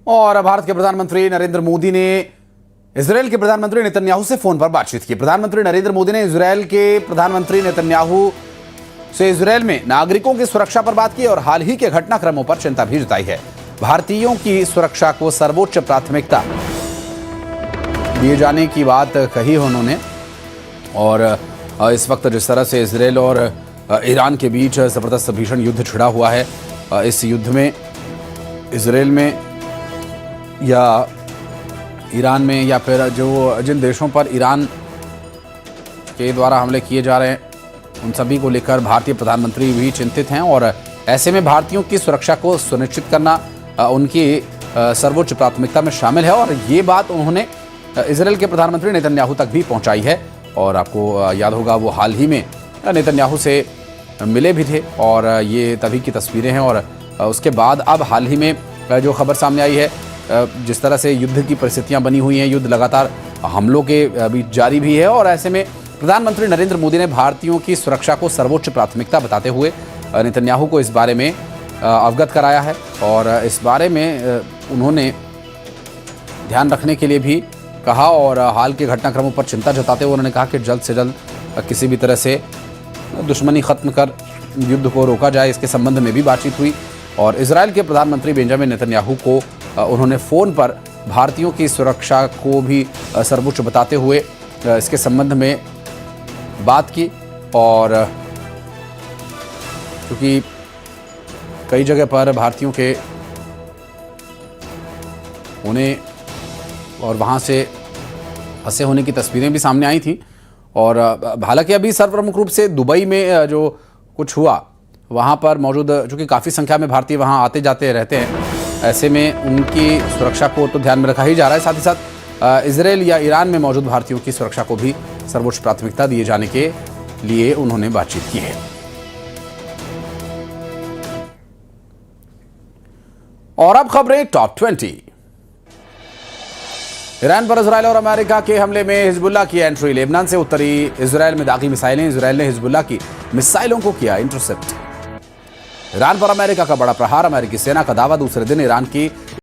और भारत के प्रधानमंत्री नरेंद्र मोदी ने इजरायल के प्रधानमंत्री नेतन्याहू से फोन पर बातचीत की। प्रधानमंत्री नरेंद्र मोदी ने इजरायल के प्रधानमंत्री नेतन्याहू से इजरायल में नागरिकों की सुरक्षा पर बात की और हाल ही के घटनाक्रमों पर चिंता भी जताई है। भारतीयों की सुरक्षा को सर्वोच्च प्राथमिकता दिए जाने की बात कही उन्होंने। और इस वक्त जिस तरह से इजरायल और ईरान के बीच जबरदस्त भीषण युद्ध छिड़ा हुआ है, इस युद्ध में इजरायल में या ईरान में या फिर जिन देशों पर ईरान के द्वारा हमले किए जा रहे हैं उन सभी को लेकर भारतीय प्रधानमंत्री भी चिंतित हैं। और ऐसे में भारतीयों की सुरक्षा को सुनिश्चित करना उनकी सर्वोच्च प्राथमिकता में शामिल है। और ये बात उन्होंने इजरायल के प्रधानमंत्री नेतन्याहू तक भी पहुंचाई है। और आपको याद होगा वो हाल ही में नेतन्याहू से मिले भी थे और ये तभी की तस्वीरें हैं। और उसके बाद अब हाल ही में जो खबर सामने आई है, जिस तरह से युद्ध की परिस्थितियां बनी हुई हैं, युद्ध लगातार हमलों के बीच जारी भी है। और ऐसे में प्रधानमंत्री नरेंद्र मोदी ने भारतीयों की सुरक्षा को सर्वोच्च प्राथमिकता बताते हुए नेतन्याहू को इस बारे में अवगत कराया है। और इस बारे में उन्होंने ध्यान रखने के लिए भी कहा और हाल के घटनाक्रमों पर चिंता जताते हुए उन्होंने कहा कि जल्द से जल्द किसी भी तरह से दुश्मनी खत्म कर युद्ध को रोका जाए, इसके संबंध में भी बातचीत हुई। और इजरायल के प्रधानमंत्री बेंजामिन नेतन्याहू को उन्होंने फ़ोन पर भारतीयों की सुरक्षा को भी सर्वोच्च बताते हुए इसके संबंध में बात की। और क्योंकि कई जगह पर भारतीयों के होने और वहाँ से फंसे होने की तस्वीरें भी सामने आई थी। और हालांकि अभी सर्वप्रमुख रूप से दुबई में जो कुछ हुआ वहाँ पर मौजूद, चूँकि काफ़ी संख्या में भारतीय वहाँ आते जाते रहते हैं, ऐसे में उनकी सुरक्षा को तो ध्यान में रखा ही जा रहा है। साथ ही साथ इजरायल या ईरान में मौजूद भारतीयों की सुरक्षा को भी सर्वोच्च प्राथमिकता दिए जाने के लिए उन्होंने बातचीत की है। और अब खबरें टॉप 20। ईरान पर इजरायल और अमेरिका के हमले में हिजबुल्लाह की एंट्री। लेबनान से उत्तरी इजरायल में दागी मिसाइलें, इजरायल ने हिजबुल्लाह की मिसाइलों को किया इंटरसेप्ट। ईरान पर अमेरिका का बड़ा प्रहार, अमेरिकी सेना का दावा। दूसरे दिन ईरान की